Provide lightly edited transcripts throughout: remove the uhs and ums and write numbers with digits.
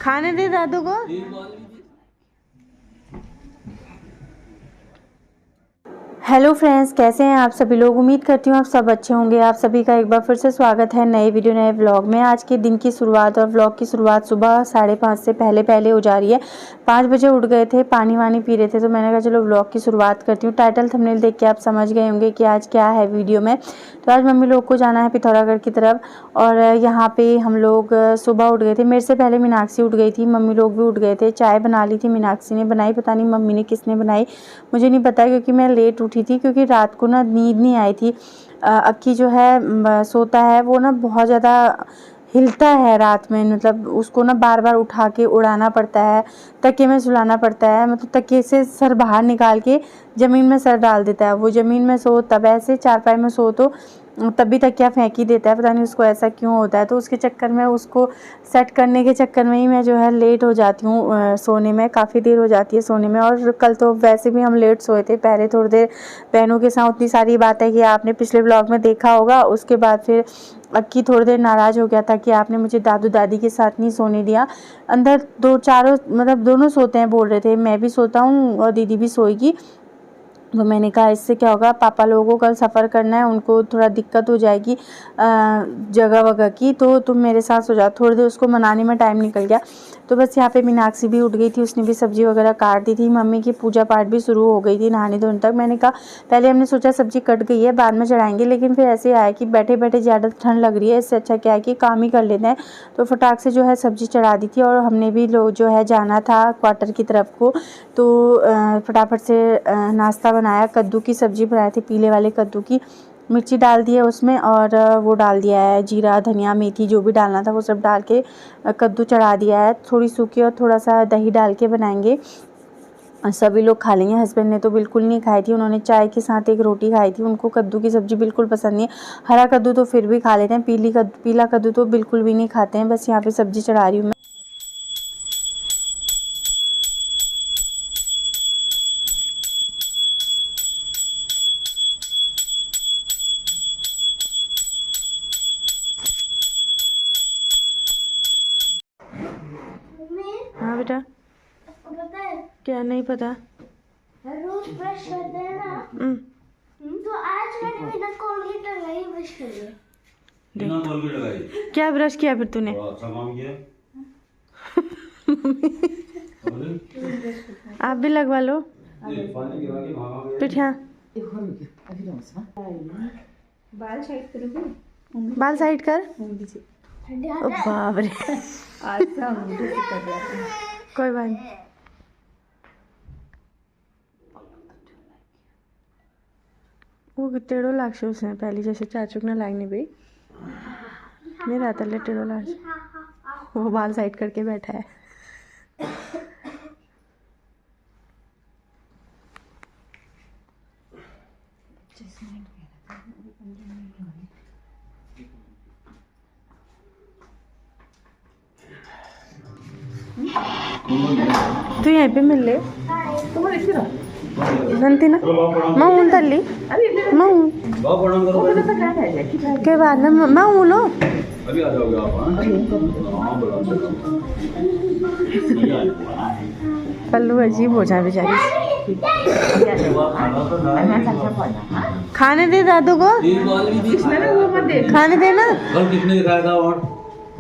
खाने दे दादू को। Hello friends, कैसे हैं आप सभी लोग। उम्मीद करती हूँ आप सब अच्छे होंगे। आप सभी का एक बार फिर से स्वागत है नए वीडियो नए व्लॉग में। आज के दिन की शुरुआत और व्लॉग की शुरुआत सुबह 5:30 से पहले हो जा रही है। 5 बजे उठ गए थे, पानी वानी पी रहे थे, तो मैंने कहा चलो व्लॉग की शुरुआत करती हूँ। टाइटल थंबनेल देख के आप समझ गए होंगे कि आज क्या है वीडियो में। तो आज मम्मी लोग को जाना है पिथौरागढ़ की तरफ, और यहाँ पे हम लोग सुबह उठ गए थे। मेरे से पहले मीनाक्षी उठ गई थी, मम्मी लोग भी उठ गए थे। चाय बना ली थी, मीनाक्षी ने बनाई, पता नहीं मम्मी ने किसने बनाई, मुझे नहीं पता, क्योंकि मैं लेट उठी थी, क्योंकि रात को ना नींद नहीं आई थी। अक्की जो है सोता है, वो ना बहुत ज़्यादा हिलता है रात में, मतलब उसको ना बार बार उठा के उड़ाना पड़ता है, तकिए में सुलाना पड़ता है, मतलब तकिए से सर बाहर निकाल के ज़मीन में सर डाल देता है। वो ज़मीन में सो तब ऐसे, चारपाई में सो तो तब भी तकिया फेंक ही देता है, पता नहीं उसको ऐसा क्यों होता है। तो उसके चक्कर में, उसको सेट करने के चक्कर में ही मैं जो है लेट हो जाती हूँ सोने में, काफ़ी देर हो जाती है सोने में। और कल तो वैसे भी हम लेट सोए थे। पहले थोड़ी देर बहनों के साथ उतनी सारी बातें कि आपने पिछले ब्लॉग में देखा होगा। उसके बाद फिर अक्की थोड़ी देर नाराज़ हो गया था कि आपने मुझे दादू दादी के साथ नहीं सोने दिया। अंदर दो चारों, मतलब दोनों सोते हैं, बोल रहे थे मैं भी सोता हूँ और दीदी भी सोएगी। तो मैंने कहा इससे क्या होगा, पापा लोगों को कल सफ़र करना है, उनको थोड़ा दिक्कत हो जाएगी जगह वगह की, तो तुम मेरे साथ सो जाओ। थोड़ी देर उसको मनाने में टाइम निकल गया। तो बस यहाँ पे मीनाक्षी भी उठ गई थी, उसने भी सब्ज़ी वगैरह काट दी थी। मम्मी की पूजा पाठ भी शुरू हो गई थी नहाने धोने तक। मैंने कहा पहले हमने सोचा सब्ज़ी कट गई है बाद में चढ़ाएंगे, लेकिन फिर ऐसे आया कि बैठे बैठे ज़्यादा ठंड लग रही है, इससे अच्छा क्या है कि काम ही कर लेते हैं। तो फटाक से जो है सब्ज़ी चढ़ा दी थी, और हमने भी लोग जो है जाना था क्वार्टर की तरफ को, तो फटाफट से नाश्ता बनाया। कद्दू की सब्ज़ी बनाई थी, पीले वाले कद्दू की। मिर्ची डाल दी है उसमें, और वो डाल दिया है जीरा धनिया मेथी, जो भी डालना था वो सब डाल के कद्दू चढ़ा दिया है। थोड़ी सूखी और थोड़ा सा दही डाल के बनाएंगे, सभी लोग खा लेंगे। हस्बैंड ने तो बिल्कुल नहीं खाई थी, उन्होंने चाय के साथ एक रोटी खाई थी। उनको कद्दू की सब्ज़ी बिल्कुल पसंद नहीं है। हरा कद्दू तो फिर भी खा लेते हैं, पीला कद्दू तो बिल्कुल भी नहीं खाते हैं। बस यहाँ पे सब्ज़ी चढ़ा रही हूँ मैं। हाँ बेटा, पता है क्या नहीं पता। रोज ब्रश करते हैं ना, तो आज मैंने बिना कोलगेट लगाई ब्रश कर लिया। बिना कोलगेट लगाई क्या ब्रश किया फिर तूने? अच्छा काम किया। आप भी लगवा लो पानी गिरा के भागा गया। पिठिया। बाल साइड करोगे? बाल साइड कर। ओ बाप रे, आज से हम मुझे से कर रहे हैं। कोई बात नहीं। वो टेढ़ो लागशे उसने पहली जैसे चाचू ने लागने भाई मेरा तले टेढ़ो लाग। वो बाल साइड करके बैठा है। तू यहीं पे मिल ले नंती ना मैं हूँ तल्ली मैं हूँ के बाद ना मैं हूँ लो अभी आ जाओगे आप। हाँ पल्लू अजीब हो जाए बेचारी। खाने दे दादू को, खाने देना। कल किसने दिखाया था और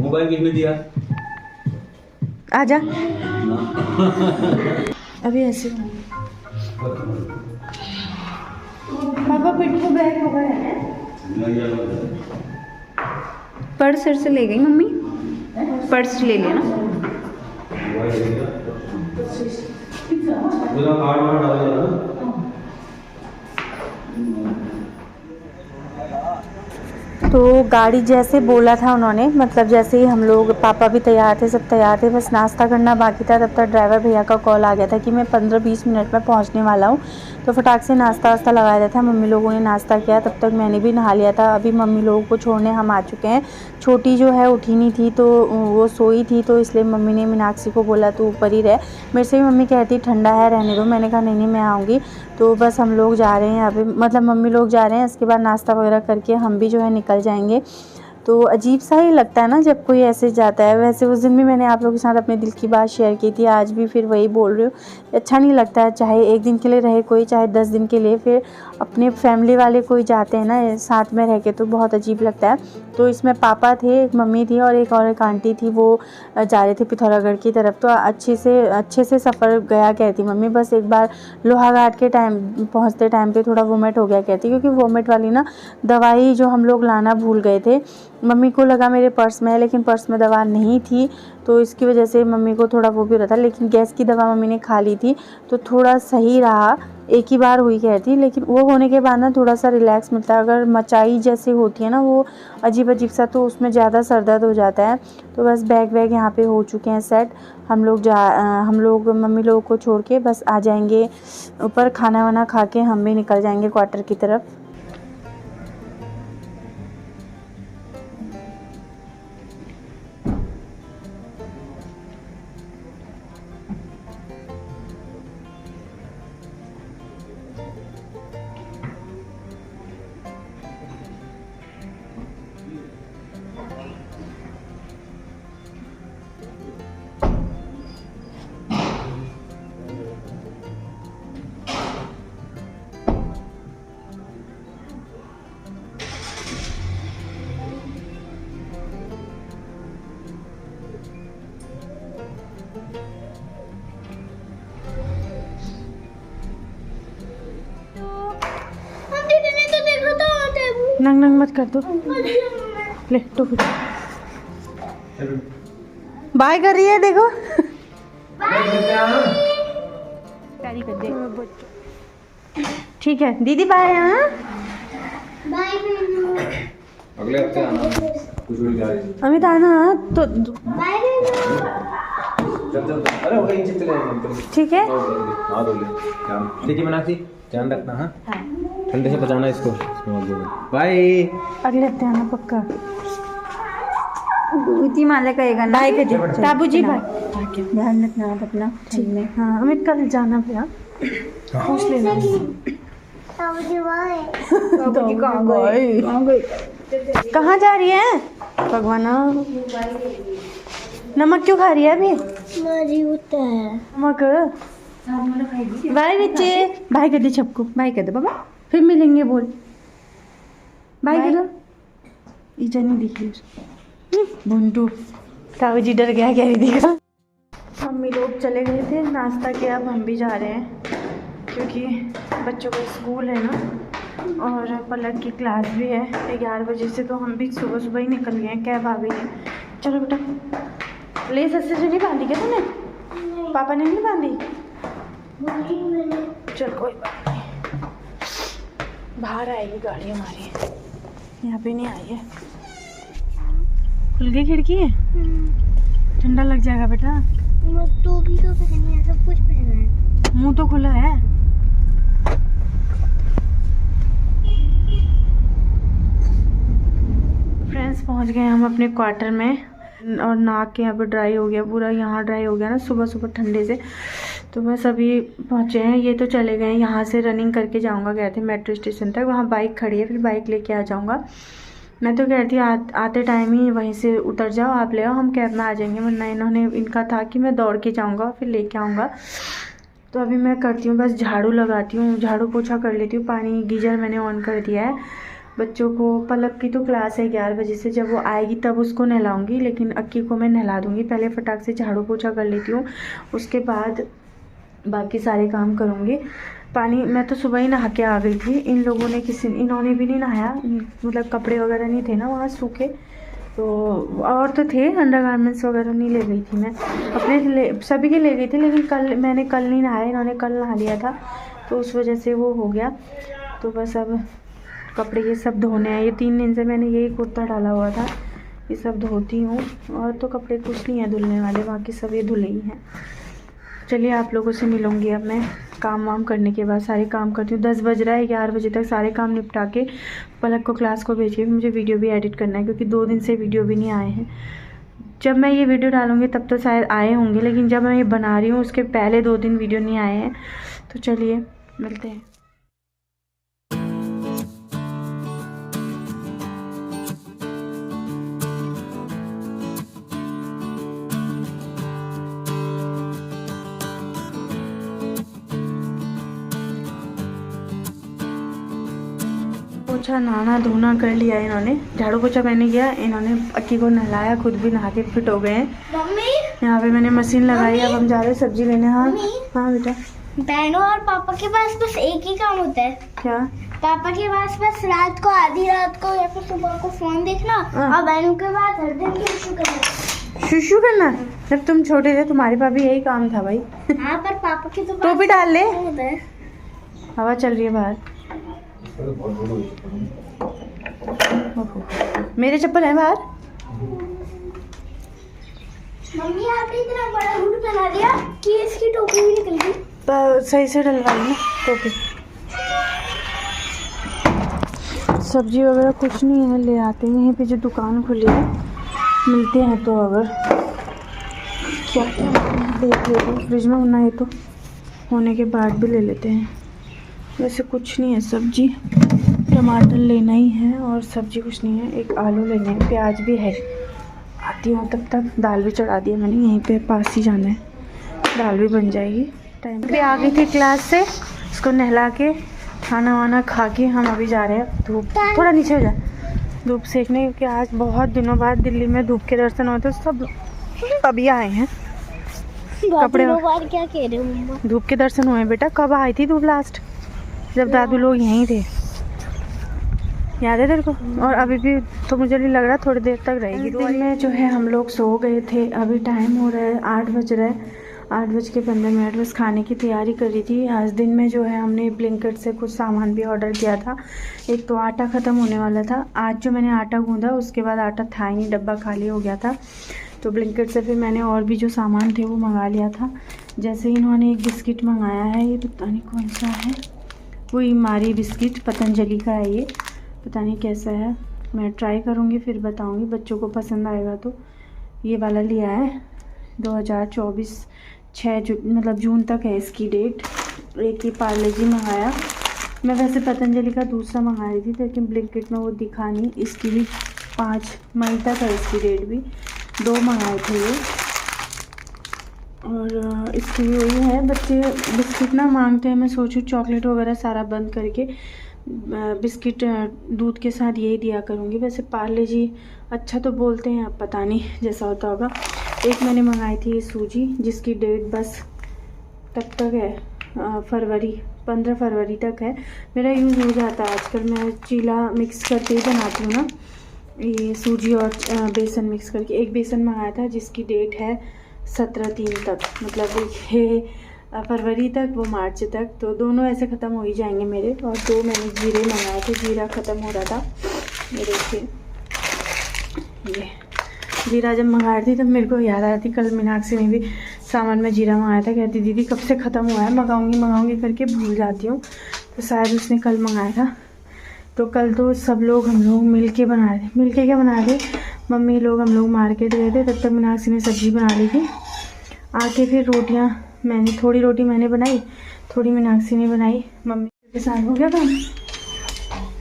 मोबाइल किसने दिया? आजा अभी ऐसे पापा पिट्ठू को बैग होगा है। पर्स सिर से ले गई मम्मी, पर्स ले लेना। कार्ड वार्ड डाल दिया ना। तो गाड़ी जैसे बोला था उन्होंने, मतलब जैसे ही हम लोग, पापा भी तैयार थे, सब तैयार थे, बस नाश्ता करना बाकी था। तब तक ड्राइवर भैया का कॉल आ गया था कि मैं 15-20 मिनट में पहुंचने वाला हूं। तो फटाक से नाश्ता वास्ता लगाया दिया था। मम्मी लोगों ने नाश्ता किया, तब तक मैंने भी नहा लिया था। अभी मम्मी लोगों को छोड़ने हम आ चुके हैं। छोटी जो है उठी नहीं थी, तो वो सोई थी, तो इसलिए मम्मी ने मीनाक्षी को बोला तू ऊपर ही रह। मेरे से भी मम्मी कहती ठंडा है रहने दो, मैंने कहा नहीं मैं आऊँगी। तो बस हम लोग जा रहे हैं अभी, मतलब मम्मी लोग जा रहे हैं, इसके बाद नाश्ता वगैरह करके हम भी जो है निकल जाएंगे। तो अजीब सा ही लगता है ना जब कोई ऐसे जाता है। वैसे उस दिन भी मैंने आप लोगों के साथ अपने दिल की बात शेयर की थी, आज भी फिर वही बोल रही हूँ। अच्छा नहीं लगता है, चाहे एक दिन के लिए रहे कोई, चाहे 10 दिन के लिए, फिर अपने फैमिली वाले कोई जाते हैं ना साथ में रह के, तो बहुत अजीब लगता है। तो इसमें पापा थे, एक मम्मी थी और एक आंटी थी, वो जा रहे थे पिथौरागढ़ की तरफ। तो अच्छे से सफ़र गया कहती मम्मी, बस एक बार लोहाघाट के टाइम पहुँचते टाइम पे थोड़ा वोमिट हो गया कहती, क्योंकि वोमिट वाली ना दवाई जो हम लोग लाना भूल गए थे। मम्मी को लगा मेरे पर्स में है, लेकिन पर्स में दवा नहीं थी, तो इसकी वजह से मम्मी को थोड़ा वो भी हो रहा था। लेकिन गैस की दवा मम्मी ने खा ली थी तो थोड़ा सही रहा। एक ही बार हुई कहती, लेकिन वो होने के बाद ना थोड़ा सा रिलैक्स मिलता है। अगर मचाई जैसी होती है ना वो अजीब सा, तो उसमें ज़्यादा सर दर्द हो जाता है। तो बस बैग वैग यहाँ पे हो चुके हैं सेट। हम लोग मम्मी लोगों को छोड़ के बस आ जाएंगे ऊपर, खाना वाना खा के हम भी निकल जाएंगे क्वार्टर की तरफ। नंग नंग मत कर दो, ले तो बाय कर रही है देखो। ठीक है दीदी, बाय। हाँ बाय मीनू, अगले हफ्ते आना, कुछ भी जा रही अमित आना तो बाय मीनू। चल अरे हो गई, चले जाएंगे। ठीक है। हाँ दो ले, ठीक है मीनाक्षी, ध्यान रखना। हाँ ठंडे से बचाना इसको। बाय, अगले हफ्ते आना पक्का। इतनी माला करेगा ना। बाय कर ताबू जी, बाय। ध्यान रखना आप अपना ठीक में। हाँ अमित कल जाना भैया, पूछ लेना। कहाँ जा रही है भगवान? नमक क्यों खा रही है अभी? नमक। बाय बच्चे, बाय कर दे सबको, बाय कर दे बाबा, फिर मिलेंगे बोल। बाय कर दो। ईजा नहीं दिखी बुंटू, ताऊ जी डर गया, क्या नहीं दिखा। मम्मी लोग चले गए थे नाश्ता किया, अब हम भी जा रहे हैं क्योंकि बच्चों का स्कूल है ना और पलक की क्लास भी है 11 बजे से। तो हम भी सुबह सुबह ही निकल गए हैं, कैब आ गई है। चलो बेटा, लेस ऐसे से नहीं बांधी क्या तूने? पापा ने नहीं बांधी? चल कोई बात नहीं, बाहर आएगी गाड़ी हमारी, यहाँ पे नहीं आई है। खुल गई खिड़की है, ठंडा लग जाएगा बेटा। तो भी तो पहनी है, सब कुछ पहना है, मुंह तो खुला है। फ्रेंड्स पहुंच गए हम अपने क्वार्टर में और नाक के यहाँ पर ड्राई हो गया पूरा, यहाँ ड्राई हो गया ना सुबह सुबह ठंडे से। तो बस अभी पहुँचे हैं, ये तो चले गए। यहाँ से रनिंग करके जाऊँगा गए थे मेट्रो स्टेशन तक, वहाँ बाइक खड़ी है, फिर बाइक लेके आ जाऊँगा। मैं तो कह रही थी आते टाइम ही वहीं से उतर जाओ, आप ले आओ, हम कैब में आ जाएंगे, वरना इनका था कि मैं दौड़ के जाऊँगा फिर लेके आऊँगा। तो अभी मैं करती हूँ बस झाड़ू लगाती हूँ, झाड़ू पोछा कर लेती हूँ। पानी गीजर मैंने ऑन कर दिया है। बच्चों को, पलक की तो क्लास है 11 बजे से, जब वो आएगी तब उसको नहलाऊँगी, लेकिन अक्की को मैं नहला दूँगी। पहले फटाक से झाड़ू पोछा कर लेती हूँ, उसके बाद बाकी सारे काम करूँगी। पानी मैं तो सुबह ही नहा के आ गई थी। इन्होंने भी नहीं नहाया, मतलब कपड़े वगैरह नहीं थे ना वहाँ सूखे, तो और तो थे, अंडरगारमेंट्स वगैरह नहीं ले गई थी मैं, अपने सभी के ले गई थी, लेकिन मैंने कल नहीं नहाया, इन्होंने कल नहा लिया था, तो उस वजह से वो हो गया। तो बस अब कपड़े ये सब धोने हैं। ये 3 दिन से मैंने यही कुर्ता डाला हुआ था, ये सब धोती हूँ। और तो कपड़े कुछ नहीं है धुलने वाले, बाकी सब ये धुले ही हैं। चलिए आप लोगों से मिलूँगी अब मैं काम वाम करने के बाद, सारे काम करती हूँ। 10 बज रहा है, 11 बजे तक सारे काम निपटा के पलक को क्लास को भेजिए। मुझे वीडियो भी एडिट करना है क्योंकि 2 दिन से वीडियो भी नहीं आए हैं। जब मैं ये वीडियो डालूँगी तब तो शायद आए होंगे, लेकिन जब मैं ये बना रही हूँ उसके पहले 2 दिन वीडियो नहीं आए हैं। तो चलिए मिलते हैं। पोछा नहाना धोना कर लिया इन्होंने। झाड़ू पोछा मैंने किया, इन्होंने अक्की को नहलाया, खुद भी नहा के फिट हो गए हैं। मम्मी यहाँ पे मैंने मशीन लगाई। अब हम जा रहे हैं सब्जी लेने। हाँ हाँ बेटा। बहनों और पापा के पास बस एक ही काम होता है। क्या? पापा के पास बस रात को, आधी रात को या फिर सुबह को फोन देखना, और बहनों के पास हर दिन शुरू करना। शुशु करना? जब तुम छोटे थे तुम्हारे पास भी यही काम था भाई। हाँ पर पापा के तो टोपी डाल ले, होता है। हवा चल रही है बाहर। ओहो, मेरे चप्पल है बाहर। मम्मी आपने इतना बड़ा रूट बना दिया कि इसकी टोपी भी निकल गई। सही से डलवा ली ना टोपी। सब्जी वगैरह कुछ नहीं है, ले आते हैं यहीं पे जो दुकान खुली है, मिलते हैं तो। अगर क्या देख लेते हैं फ्रिज में, होना है तो होने के बाद भी ले लेते हैं। वैसे कुछ नहीं है, सब्जी टमाटर लेना ही है और सब्जी कुछ नहीं है। एक आलू लेने हैं, प्याज भी है। आती हूँ तब तक। दाल भी चढ़ा दी है मैंने, यहीं पे पास ही जाना है, दाल भी बन जाएगी। टाइम पे आ गई थी क्लास से, उसको नहला के खाना वाना खा के हम अभी जा रहे हैं धूप, थोड़ा नीचे हो जाए, धूप सेकने, क्योंकि आज बहुत दिनों बाद दिल्ली में धूप के दर्शन होते। सब अभी आए हैं। कपड़े क्या कह रहे हो मम्मा? धूप के दर्शन हुए बेटा। कब आई थी धूप लास्ट? जब दादू लोग यहीं थे, याद है तेरे को? और अभी भी तो मुझे नहीं लग रहा थोड़ी देर तक रहेगी। दिन में जो है हम लोग सो गए थे। अभी टाइम हो रहा है 8 बज रहा है, 8:15 बस खाने की तैयारी कर रही थी। आज दिन में जो है हमने ब्लिंकिट से कुछ सामान भी ऑर्डर किया था। एक तो आटा ख़त्म होने वाला था। आज जो मैंने आटा गूंदा उसके बाद आटा था ही नहीं, डब्बा खाली हो गया था। तो ब्लिंकिट से फिर मैंने और भी जो सामान थे वो मंगा लिया था। जैसे ही इन्होंने एक बिस्किट मंगाया है, ये पता नहीं कौन सा है, वही मारी बिस्किट, पतंजलि का है ये, पता नहीं कैसा है, मैं ट्राई करूँगी फिर बताऊँगी, बच्चों को पसंद आएगा तो। ये वाला लिया है 2024 मतलब जून तक है इसकी डेट। एक ही पार्ले जी मंगाया। मैं वैसे पतंजलि का दूसरा मंगा रही थी, लेकिन ब्लिंकिट में वो दिखा नहीं। इसकी भी 5 मई तक है इसकी डेट भी। 2 मंगाए थे ये, और इसकी भी वही है। बच्चे बिस्किट ना मांगते हैं, मैं सोचूं चॉकलेट वगैरह सारा बंद करके बिस्किट दूध के साथ यही दिया करूँगी। वैसे पार्ले जी अच्छा तो बोलते हैं, अब पता नहीं जैसा होता होगा। एक मैंने मंगाई थी ये सूजी, जिसकी डेट बस तक है फरवरी, 15 फरवरी तक है। मेरा यूज़ हो जाता है आजकल, मैं चीला मिक्स करके ही बनाती हूँ ना, ये सूजी और बेसन मिक्स करके। एक बेसन मंगाया था जिसकी डेट है 17/3 तक, मतलब ये फरवरी तक, वो मार्च तक, तो दोनों ऐसे ख़त्म हो ही जाएंगे मेरे। और 2 मैंने जीरे मंगाए थे, जीरा ख़त्म हो रहा था। ये देखिए, ये जीरा जब मंगा रही थी तब मेरे को याद आ रही थी, कल मीनाक्षी ने भी सामान में जीरा मंगाया था, कहती दीदी कब से ख़त्म हुआ है, मंगाऊंगी करके भूल जाती हूँ। तो शायद उसने कल मंगाया था। तो कल तो सब लोग हम लोग मिल के बना रहे थे। मिल के क्या बना रहे, मम्मी लोग हम लोग मार्केट गए थे, तब तक मीनाक्षी ने सब्ज़ी बना ली थी। आके फिर रोटियाँ मैंने, थोड़ी रोटी मैंने बनाई, थोड़ी मीनाक्षी ने बनाई। मम्मी के साथ हो गया काम,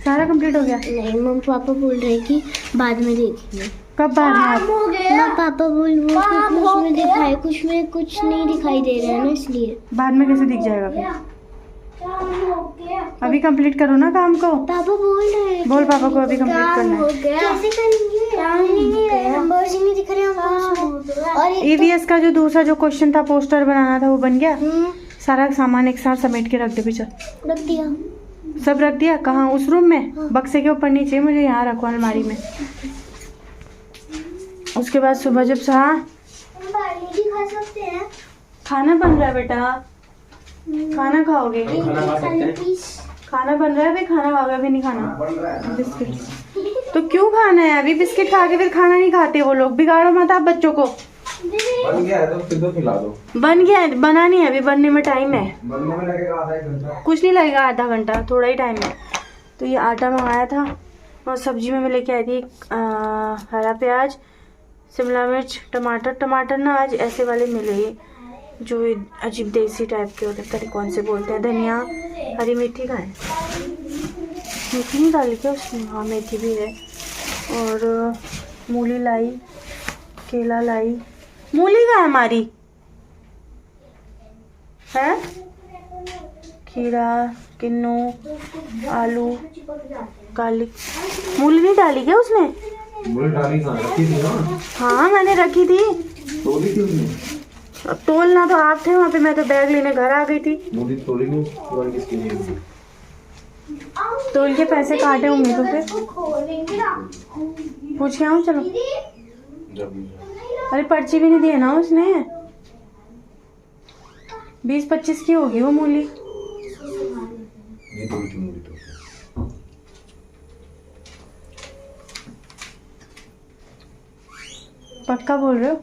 सारा कंप्लीट हो गया। नहीं मम्मी, पापा बोल रहे कि बाद में देखेंगे। कब बाद में? ना पापा बोल वो कुछ में दिखाए, कुछ में कुछ नहीं दिखाई दे रहा है ना, इसलिए। बाद में कैसे दिख जाएगा फिर? अभी कंप्लीट करो ना काम को। पापा बोल रहे हैं, बोल पापा को अभी कंप्लीट करना है। कैसे करेंगे? नंबर्स ही नहीं दिख रहे हमको। और EVS का जो दूसरा जो क्वेश्चन था, पोस्टर बनाना था, वो बन गया। सारा सामान एक साथ समेट के रख दे पीछे। रख दिया। सब रख दिया? कहाँ? उस रूम में? बक्से के ऊपर नीचे, मुझे यहाँ रखो अलमारी में। उसके बाद सुबह जब खा सकते हैं। खाना बन रहा है बेटा, खाना खाओगे? खाना बन रहा है अभी, खाना खाओगे? अभी नहीं खाना बिस्किट। तो क्यों खाना है अभी? बिस्किट खा के फिर खाना नहीं खाते वो लोग। बिगाड़ो मत आप बच्चों को। बन गया है तो फिर तो खिला दो। बन गया है? बना नहीं है अभी, बनने में टाइम है। बनने में लगेगा आधा एक घंटा। कुछ नहीं लगेगा, आधा घंटा, थोड़ा ही टाइम है। तो ये आटा मंगाया था, और सब्जी में मैं लेके आई थी हरा प्याज, शिमला मिर्च, टमाटर ना आज ऐसे वाले मिले, जो अजीब देसी टाइप के होते, पता नहीं कौन से बोलते हैं। धनिया, हरी मेथी का है, मेथी नहीं डाली क्या उसमें? हाँ मेथी भी है। और मूली लाई, केला लाई। मूली का है हमारी है, खीरा, किन्नू, आलू, गार्लिक। मूली नहीं डाली क्या उसने? मूली डाली कहाँ, रखी थी ना? हाँ मैंने रखी थी। तोली थी उसने? अब तोलना तो आप थे वहाँ पे, मैं तो बैग लेने घर आ गई थी। मूली तोली नहीं, पुरानी किसकी नहीं? तोल के पैसे काटे होंगे तो फिर इसको खोलेंगे ना। पूछ के आऊँ चलो। जब अरे पर्ची भी नहीं दी है ना उसने। 20-25 की होगी वो मूली। ये तोली थी मूली तो। पक्का बोल रहे हो?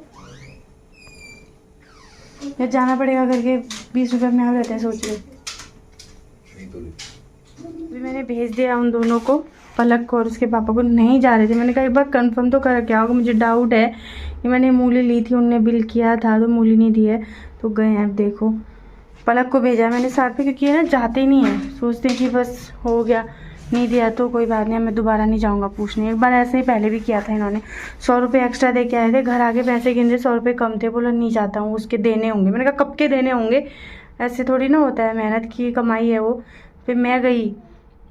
या जाना पड़ेगा करके 20 रुपए में आ रहते हैं, सोच रहे। नहीं तोली। अभी मैंने भेज दिया उन दोनों को, पलक को और उसके पापा को। नहीं जा रहे थे, मैंने कहा एक बार कंफर्म तो कर क्या होगा, मुझे डाउट है कि मैंने मूली ली थी, उनने बिल किया था तो मूली नहीं दी है तो गए हैं। अब देखो पलक को भेजा मैंने साथ पे, क्योंकि ये ना जाते ही नहीं है, सोचते हैं कि बस हो गया, नहीं दिया तो कोई बात नहीं, मैं दोबारा नहीं जाऊंगा पूछने। एक बार ऐसे ही पहले भी किया था इन्होंने, 100 रुपये एक्स्ट्रा दे के आए थे, घर आके पैसे गिनते 100 रुपये कम थे, बोला नहीं जाता हूँ, उसके देने होंगे। मैंने कहा कब के देने होंगे, ऐसे थोड़ी ना होता है, मेहनत की कमाई है वो। फिर मैं गई,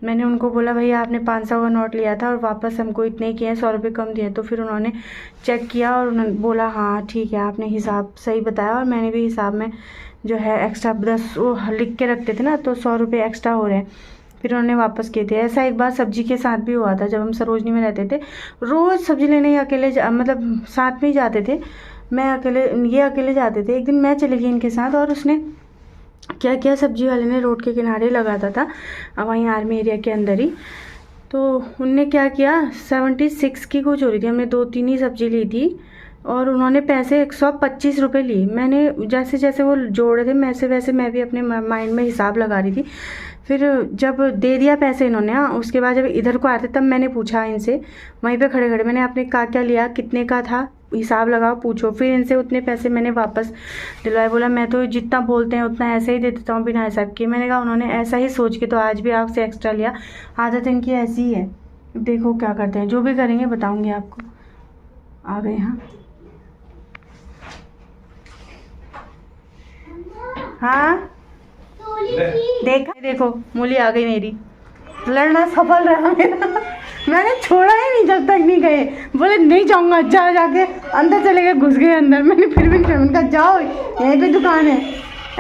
मैंने उनको बोला भैया आपने 500 का नोट लिया था और वापस हमको इतने किए हैं, 100 रुपये कम दिए। तो फिर उन्होंने चेक किया और उन्होंने बोला हाँ ठीक है, आपने हिसाब सही बताया, और मैंने भी हिसाब में जो है एक्स्ट्रा 10 वो लिख के रखते थे ना, तो 100 रुपये एक्स्ट्रा हो रहे हैं, फिर उन्होंने वापस किए थे। ऐसा एक बार सब्जी के साथ भी हुआ था, जब हम सरोजनी में रहते थे, रोज़ सब्जी लेने अकेले मतलब साथ में ही जाते थे, मैं अकेले, ये अकेले जाते थे। एक दिन मैं चली गई इनके साथ, और उसने क्या किया, सब्जी वाले ने रोड के किनारे लगाता था वहीं आर्मी एरिया के अंदर ही, तो उनने क्या किया 76 की कुछ हो रही थी, हमने 2-3 ही सब्जी ली थी और उन्होंने पैसे 125 रुपये लिए। मैंने जैसे जैसे वो जोड़ रहे थे वैसे वैसे मैं भी अपने माइंड में हिसाब लगा रही थी। फिर जब दे दिया पैसे इन्होंने, उसके बाद जब इधर को आए थे तब मैंने पूछा इनसे, वहीं पे खड़े खड़े, मैंने आपने क्या लिया, कितने का था, हिसाब लगाओ पूछो। फिर इनसे उतने पैसे मैंने वापस दिलवाए। बोला मैं तो जितना बोलते हैं उतना ऐसे ही दे देता हूँ बिना हिसाब किए। मैंने कहा उन्होंने ऐसा ही सोच के तो आज भी आपसे एक्स्ट्रा लिया, आदत इनकी ऐसी ही है। देखो क्या करते हैं, जो भी करेंगे बताऊँगी आपको। आ गए हाँ देखो मूली आ गई मेरी, लड़ना सफल रहा मेरा। मैंने छोड़ा ही नहीं जब तक नहीं गए, बोले नहीं जाऊंगा, अच्छा जाके अंदर चले गए, घुस गए अंदर। मैंने फिर भी उनका जाओ यहीं पे दुकान है।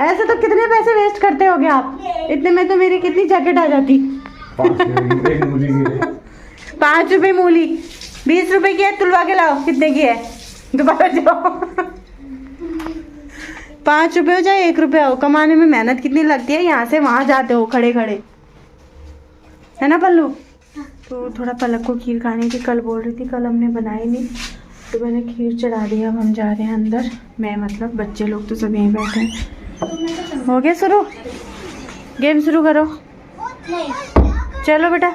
ऐसे तो कितने पैसे वेस्ट करते होगे आप, इतने में तो मेरी कितनी जैकेट आ जाती। 5 रुपये मूली, 20 रुपये की है, तुलवा के लाओ कितने की है, दोबारा जाओ। 5 रुपये हो चाहे 1 रुपया हो, कमाने में मेहनत कितनी लगती है, यहाँ से वहाँ जाते हो खड़े खड़े, है ना पल्लू। तो थोड़ा पलक को खीर खाने की कल बोल रही थी, कल हमने बनाई नहीं तो मैंने खीर चढ़ा दिया। अब हम जा रहे हैं अंदर, मैं मतलब बच्चे लोग तो सब यहीं बैठे हैं। हो गया शुरू, गेम शुरू करो, चलो बेटा।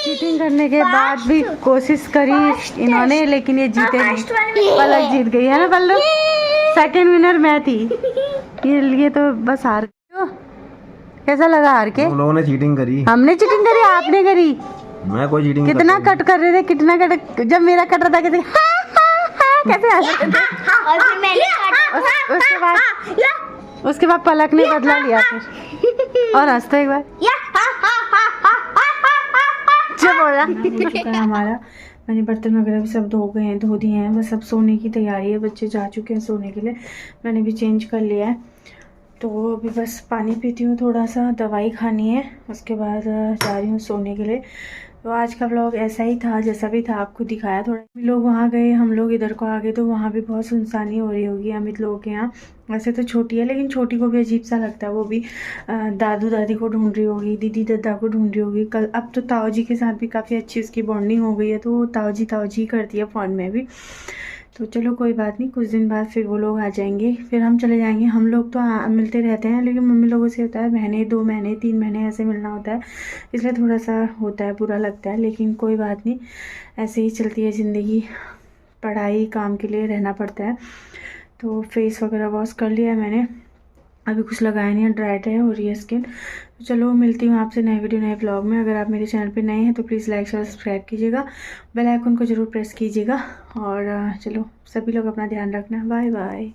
चीटिंग करने के बाद भी कोशिश करी इन्होंने, लेकिन ये जीते नहीं, पलक जीत गई है ना पल्लू। सेकंड विनर मैं थी, ये तो बस हार गई। कैसा लगा हार के? हम लोगों ने चीटिंग करी। हमने चीटिंग करी, आपने करी। मैं कोई चीटिंग कितना कट कर रहे थे, कितना कट, जब मेरा कट रहा था कैसे कैसे हंस रहे थे। और फिर मैंने उसके बाद पलक ने बदला लिया फिर, और हंस तो एक बार जब बोला हमारा। मैंने बर्तन वगैरह भी सब धो दिए हैं, बस अब सोने की तैयारी है, बच्चे जा चुके हैं सोने के लिए, मैंने भी चेंज कर लिया है। तो अभी बस पानी पीती हूँ, थोड़ा सा दवाई खानी है, उसके बाद जा रही हूँ सोने के लिए। तो आज का व्लॉग ऐसा ही था, जैसा भी था आपको दिखाया। थोड़ा लोग वहाँ गए, हम लोग इधर को आ गए, तो वहाँ भी बहुत सुनसानी हो रही होगी अमित लोगों के यहाँ। वैसे तो छोटी है, लेकिन छोटी को भी अजीब सा लगता है, वो भी दादू दादी को ढूंढ रही होगी, दीदी दादा को ढूंढ रही होगी। कल अब तो ताऊ जी के साथ भी काफ़ी अच्छी उसकी बॉन्डिंग हो गई है, तो वो ताऊ जी करती है फ़ोन में भी। तो चलो कोई बात नहीं, कुछ दिन बाद फिर वो लोग आ जाएंगे, फिर हम चले जाएंगे। हम लोग तो मिलते रहते हैं, लेकिन मम्मी लोगों से होता है महीने 2 महीने 3 महीने ऐसे मिलना होता है, इसलिए थोड़ा सा होता है, बुरा लगता है, लेकिन कोई बात नहीं, ऐसे ही चलती है ज़िंदगी। पढ़ाई काम के लिए रहना पड़ता है। तो फेस वगैरह वॉश कर लिया है मैंने, अभी कुछ लगाया नहीं है, ड्राइड है हो रही है स्किन। तो चलो मिलती हूँ आपसे नए वीडियो नए ब्लॉग में। अगर आप मेरे चैनल पे नए हैं तो प्लीज़ लाइक शेयर सब्सक्राइब कीजिएगा, बेल आइकन को ज़रूर प्रेस कीजिएगा। और चलो सभी लोग अपना ध्यान रखना, बाय बाय।